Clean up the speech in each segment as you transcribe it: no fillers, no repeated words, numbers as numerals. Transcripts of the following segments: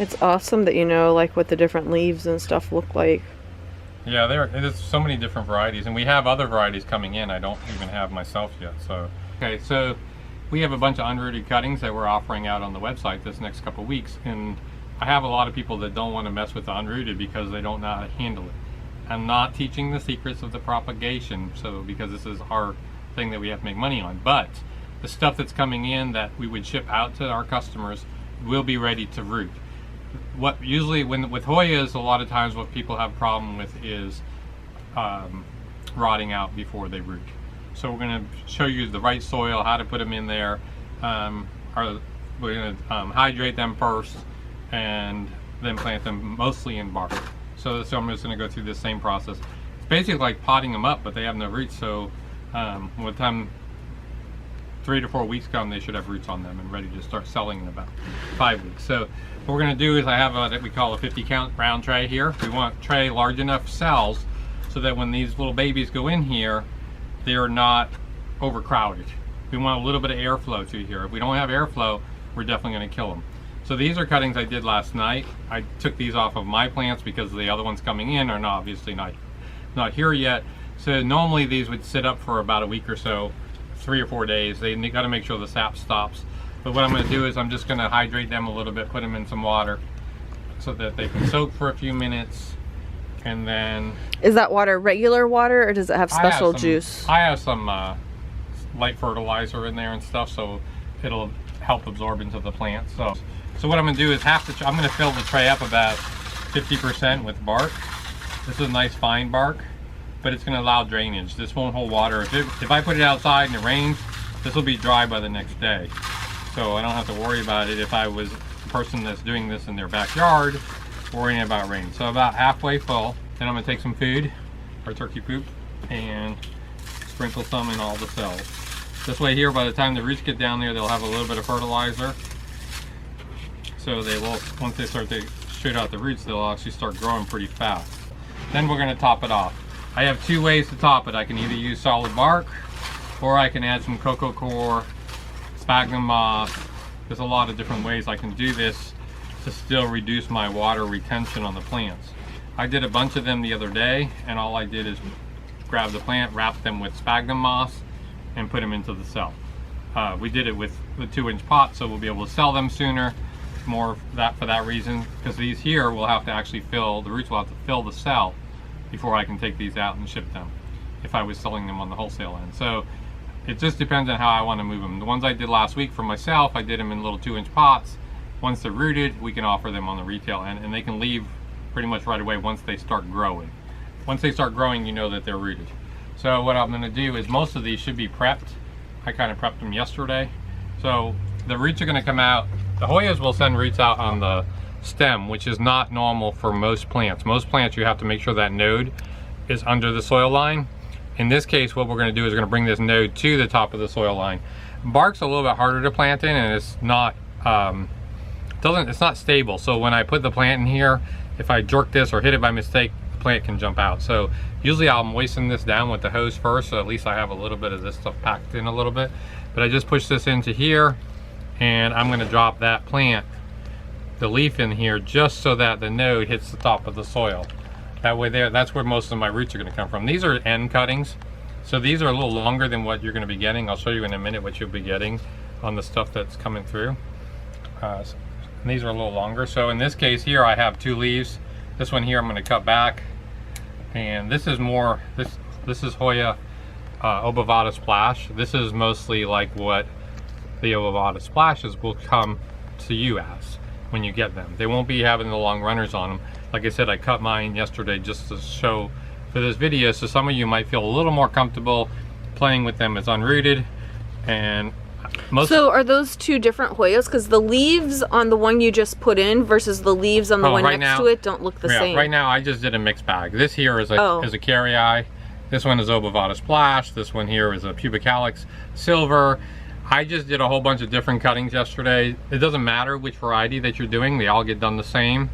It's awesome that you know like what the different leaves and stuff look like. Yeah, there's so many different varieties, and we have other varieties coming in I don't even have myself yet. So, okay, so we have a bunch of unrooted cuttings that we're offering out on the website this next couple weeks, and I have a lot of people that don't want to mess with the unrooted because they don't know how to handle it. I'm not teaching the secrets of the propagation, so because this is our thing that we have to make money on, but the stuff that's coming in that we would ship out to our customers will be ready to root. What usually with Hoyas, a lot of times what people have a problem with is rotting out before they root. So we're going to show you the right soil, how to put them in there. We're going to hydrate them first and then plant them mostly in bark. So I'm just going to go through this same process. It's basically like potting them up, but they have no roots. So by the time 3 to 4 weeks come, they should have roots on them and ready to start selling in about 5 weeks. So what we're going to do is I have what we call a 50 count round tray here. We want a tray large enough cells so that when these little babies go in here, they're not overcrowded. We want a little bit of airflow through here. If we don't have airflow, we're definitely going to kill them. So these are cuttings I did last night. I took these off of my plants because the other ones coming in are obviously not here yet. So normally these would sit up for about a week or so, 3 or 4 days. They got to make sure the sap stops. But what I'm going to do is I'm just going to hydrate them a little bit, put them in some water so that they can soak for a few minutes, and then... Is that water regular water, or does it have special juice? I have some light fertilizer in there and stuff, so it'll help absorb into the plant. So what I'm going to do is I'm going to fill the tray up about 50% with bark. This is a nice fine bark, but it's going to allow drainage. This won't hold water. If I put it outside and it rains, this will be dry by the next day. So I don't have to worry about it if I was a person that's doing this in their backyard, worrying about rain. So about halfway full. Then I'm going to take some food, or turkey poop, and sprinkle some in all the cells. This way here, by the time the roots get down there, they'll have a little bit of fertilizer. So they will, once they start to shoot out the roots, they'll actually start growing pretty fast. Then we're going to top it off. I have 2 ways to top it. I can either use solid bark, or I can add some cocoa coir, sphagnum moss. There's a lot of different ways I can do this to still reduce my water retention on the plants. I did a bunch of them the other day, and all I did is grab the plant, wrap them with sphagnum moss, and put them into the cell. We did it with the 2-inch pot, so we'll be able to sell them sooner. More for that reason, because these here will have to actually fill, the roots will have to fill the cell before I can take these out and ship them, if I was selling them on the wholesale end. So it just depends on how I want to move them. The ones I did last week for myself, I did them in little 2-inch pots. Once they're rooted, we can offer them on the retail end, and they can leave pretty much right away once they start growing. Once they start growing, you know that they're rooted. So what I'm going to do is most of these should be prepped. I kind of prepped them yesterday. So the roots are going to come out. The Hoyas will send roots out on the stem, which is not normal for most plants. Most plants, you have to make sure that node is under the soil line. In this case, what we're going to do is we're going to bring this node to the top of the soil line. Bark's a little bit harder to plant in, and it's not it's not stable. So when I put the plant in here, if I jerk this or hit it by mistake, the plant can jump out. So usually I'll moisten this down with the hose first, so at least I have a little bit of this stuff packed in a little bit. But I just push this into here, and I'm going to drop that plant, the leaf, in here just so that the node hits the top of the soil. That way that's where most of my roots are going to come from. These are end cuttings, so these are a little longer than what you're going to be getting. I'll show you in a minute what you'll be getting on the stuff that's coming through. These are a little longer. So in this case here, I have 2 leaves. This one here I'm going to cut back, and this is more, this is Hoya obovata splash. This is mostly like what the obovata splashes will come to you as when you get them. They won't be having the long runners on them. Like I said, I cut mine yesterday just to show for this video, so some of you might feel a little more comfortable playing with them as unrooted. And so are those 2 different Hoyas? Because the leaves on the one you just put in versus the leaves on the one next to it don't look the same. Right now I just did a mixed bag. This here is a carry eye. This one is obovata splash. This one here is a pubicalyx silver. I just did a whole bunch of different cuttings yesterday. It doesn't matter which variety that you're doing, they all get done the same.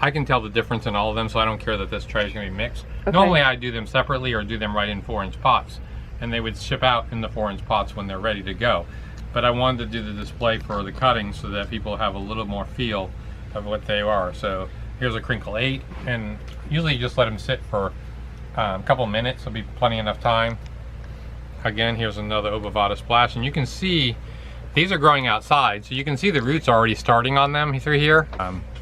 I can tell the difference in all of them, so I don't care that this tray is going to be mixed. Okay. Normally I do them separately or do them right in 4-inch pots, and they would ship out in the 4-inch pots when they're ready to go. But I wanted to do the display for the cutting so that people have a little more feel of what they are. So here's a crinkle 8, and usually you just let them sit for a couple minutes. There'll be plenty enough time. Again, here's another obovata splash, and you can see these are growing outside, so you can see the roots already starting on them through here.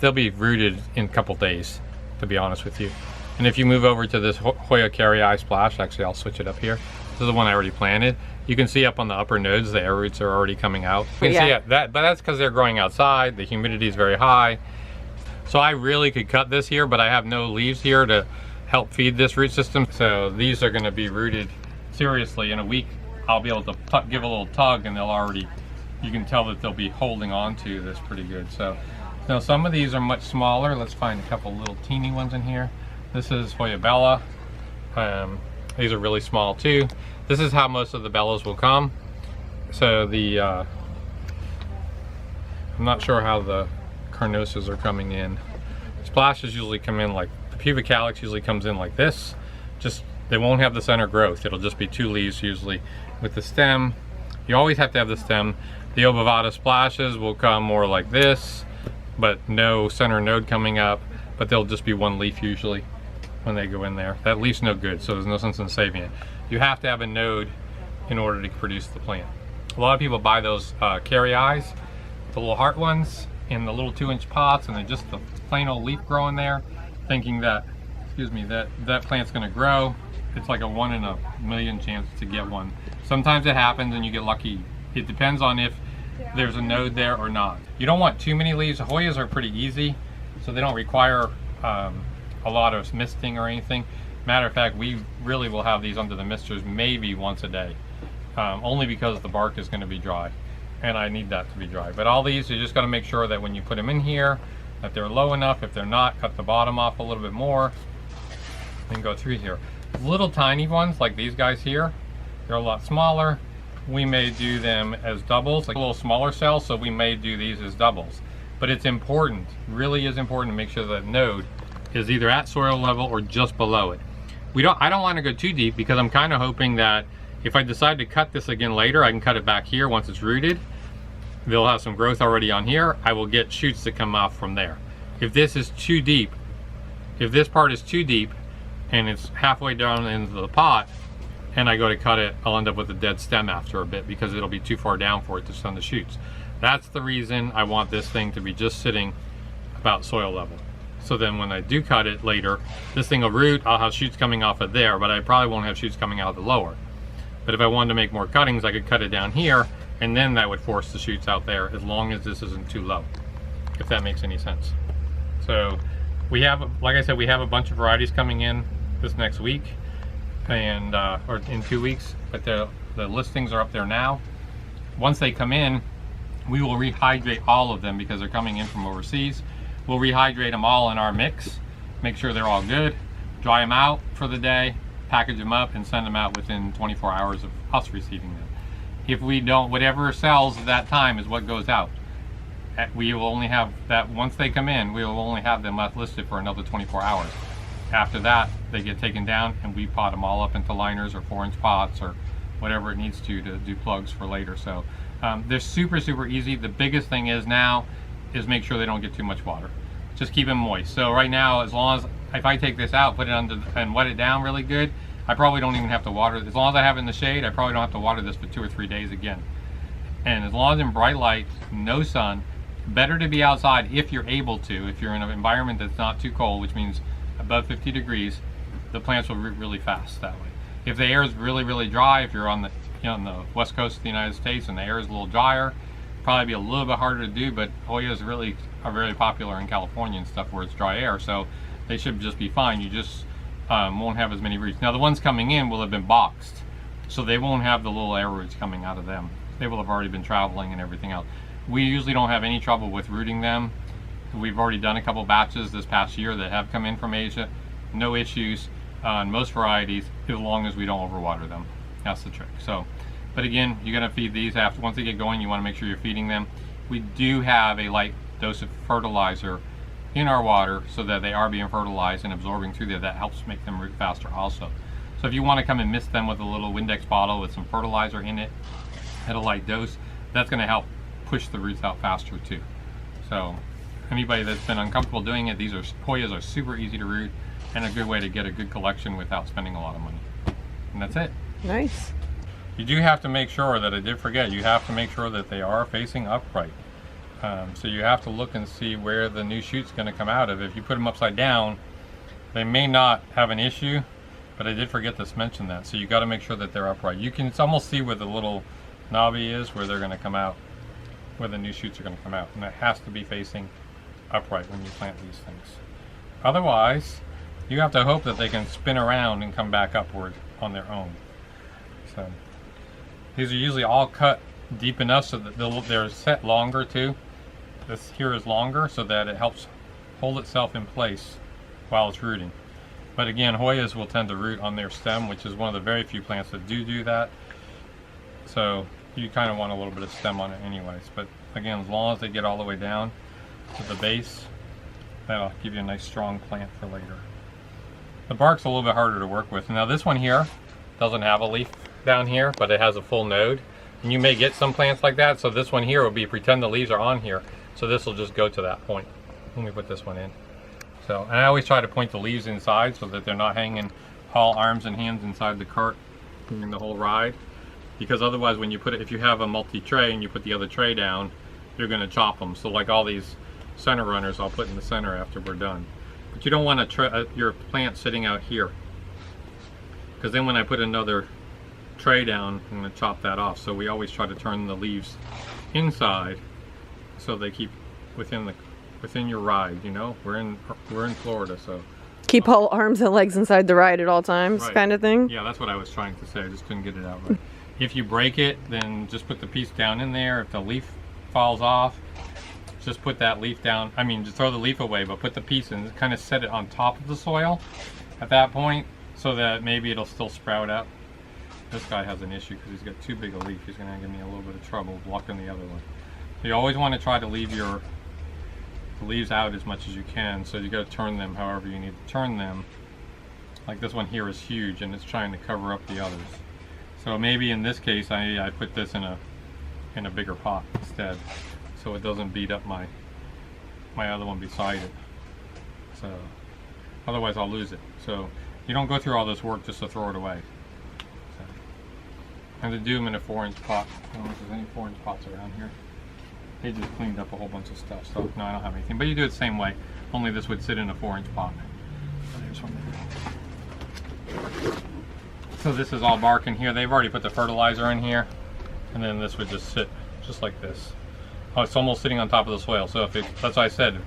They'll be rooted in a couple days, to be honest with you. And if you move over to this Hoya carrii splash, actually I'll switch it up here. This is the one I already planted. You can see up on the upper nodes, the air roots are already coming out. You can see that, but that's because they're growing outside. The humidity is very high. So I really could cut this here, but I have no leaves here to help feed this root system. So these are going to be rooted seriously in a week. I'll be able to give a little tug, and they'll already, you can tell that they'll be holding on to this pretty good. So now some of these are much smaller. Let's find a couple little teeny ones in here. This is Hoya bella. These are really small too. This is how most of the bellas will come. So the I'm not sure how the carnosus are coming in. Splashes usually come in like, the pubic calyx usually comes in like this. Just, they won't have the center growth. It'll just be 2 leaves usually. With the stem, you always have to have the stem. The obovata splashes will come more like this, but no center node coming up, but they'll just be 1 leaf usually when they go in there. That leaf's no good, so there's no sense in saving it. You have to have a node in order to produce the plant. A lot of people buy those carrii, the little heart ones, in the little 2-inch pots, and they're just the plain old leaf growing there, thinking that, excuse me, that plant's gonna grow. It's like a 1 in a million chance to get one. Sometimes it happens and you get lucky. It depends on if there's a node there or not. You don't want too many leaves. Hoyas are pretty easy, so they don't require a lot of misting or anything. Matter of fact, we really will have these under the misters maybe once a day, only because the bark is going to be dry, and I need that to be dry. But all these, you just got to make sure that when you put them in here, that they're low enough. If they're not, cut the bottom off a little bit more, and go through here. Little tiny ones like these guys here, they're a lot smaller. We may do them as doubles, like a little smaller cells, so we may do these as doubles. But it's important, really is important, to make sure that node is either at soil level or just below it. I don't want to go too deep, because I'm kind of hoping that if I decide to cut this again later, I can cut it back here once it's rooted. They'll have some growth already on here. I will get shoots that come off from there. If this is too deep, if this part is too deep and it's halfway down into the pot and I go to cut it, I'll end up with a dead stem after a bit, because it'll be too far down for it to send the shoots. That's the reason I want this thing to be just sitting about soil level. So then when I do cut it later, this thing will root, I'll have shoots coming off of there, but I probably won't have shoots coming out of the lower. But if I wanted to make more cuttings, I could cut it down here, and then that would force the shoots out there, as long as this isn't too low, if that makes any sense. So we have, like I said, we have a bunch of varieties coming in this next week, and or in 2 weeks, but the listings are up there now. Once they come in, we will rehydrate all of them, because they're coming in from overseas. We'll rehydrate them all in our mix, make sure they're all good, dry them out for the day, package them up, and send them out within 24 hours of us receiving them. If we don't, whatever sells at that time is what goes out. We will only have that, once they come in, we will only have them listed for another 24 hours. After that, they get taken down, and we pot them all up into liners or 4-inch pots or whatever it needs to do plugs for later. So they're super, super easy. The biggest thing is now is make sure they don't get too much water. Just keep them moist. So right now, as long as, if I take this out, put it under and wet it down really good, I probably don't even have to water it. As long as I have it in the shade, I probably don't have to water this for 2 or 3 days again. And as long as in bright light, no sun, better to be outside if you're able to. If you're in an environment that's not too cold, which means above 50 degrees, the plants will root really fast that way. If the air is really, really dry, if you're on the, on the west coast of the United States and the air is a little drier, probably be a little bit harder to do, but Hoyas really are very popular in California and stuff where it's dry air, so they should just be fine. You just won't have as many roots. Now the ones coming in will have been boxed, so they won't have the little air roots coming out of them. They will have already been traveling and everything else. We usually don't have any trouble with rooting them. We've already done a couple batches this past year that have come in from Asia. No issues on most varieties, as long as we don't overwater them. That's the trick. So, but again, you're gonna feed these after, once they get going, you wanna make sure you're feeding them. We do have a light dose of fertilizer in our water so that they are being fertilized and absorbing through there. That helps make them root faster also. So if you wanna come and mist them with a little Windex bottle with some fertilizer in it at a light dose, that's gonna help push the roots out faster too. So anybody that's been uncomfortable doing it, these Hoyas are super easy to root and a good way to get a good collection without spending a lot of money. And that's it. Nice. You do have to make sure that, I did forget, you have to make sure that they are facing upright. So you have to look and see where the new shoot's going to come out of. If you put them upside down, they may not have an issue, but I did forget to mention that. So you got to make sure that they're upright. You can almost see where the little knobby is, where they're going to come out, where the new shoots are going to come out. And it has to be facing upright when you plant these things. Otherwise, you have to hope that they can spin around and come back upward on their own. So these are usually all cut deep enough so that they're set longer too. This here is longer so that it helps hold itself in place while it's rooting. But again, Hoyas will tend to root on their stem, which is one of the very few plants that do that. So you kind of want a little bit of stem on it anyways. But again, as long as they get all the way down to the base, that'll give you a nice strong plant for later. The bark's a little bit harder to work with. Now this one here doesn't have a leaf down here, but it has a full node. And you may get some plants like that. So this one here will be, pretend the leaves are on here. So this will just go to that point. Let me put this one in. So, and I always try to point the leaves inside so that they're not hanging all arms and hands inside the cart during the whole ride. Because otherwise when you put it, if you have a multi-tray and you put the other tray down, you're going to chop them. So like all these center runners I'll put in the center after we're done. But you don't want your plant sitting out here. Because then when I put another tray down, I'm going to chop that off. So we always try to turn the leaves inside so they keep within your ride. You know, we're in Florida, so keep all arms and legs inside the ride at all times, right. Kind of thing. Yeah, that's what I was trying to say. I just couldn't get it out right. If you break it, then just put the piece down in there. If the leaf falls off, just put that leaf down. I mean, just throw the leaf away, but put the piece in, kind of set it on top of the soil at that point so that maybe it'll still sprout up. This guy has an issue because he's got too big a leaf. He's going to give me a little bit of trouble blocking the other one. So you always want to try to leave the leaves out as much as you can. So you got to turn them however you need to turn them. Like this one here is huge and it's trying to cover up the others. So maybe in this case I put this in a bigger pot instead, so it doesn't beat up my other one beside it. So otherwise I'll lose it. So you don't go through all this work just to throw it away. So, and to do them in a 4-inch pot. I don't know if there's any 4-inch pots around here. They just cleaned up a whole bunch of stuff. So no, I don't have anything. But you do it the same way. Only this would sit in a 4-inch pot. So there's one there. So this is all bark in here. They've already put the fertilizer in here. And then this would just sit just like this. Oh, it's almost sitting on top of the soil. So that's why I said,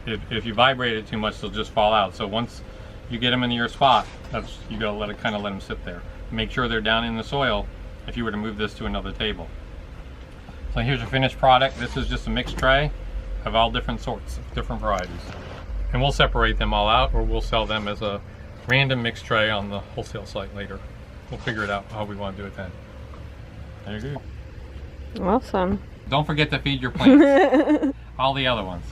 if you vibrate it too much, they'll just fall out. So once you get them into your spot, you gotta kind of let them sit there. Make sure they're down in the soil if you were to move this to another table. So here's your finished product. This is just a mixed tray of all different sorts, different varieties. And we'll separate them all out, or we'll sell them as a random mixed tray on the wholesale site later. We'll figure it out how we want to do it then. There you go. Awesome. Don't forget to feed your plants. All the other ones.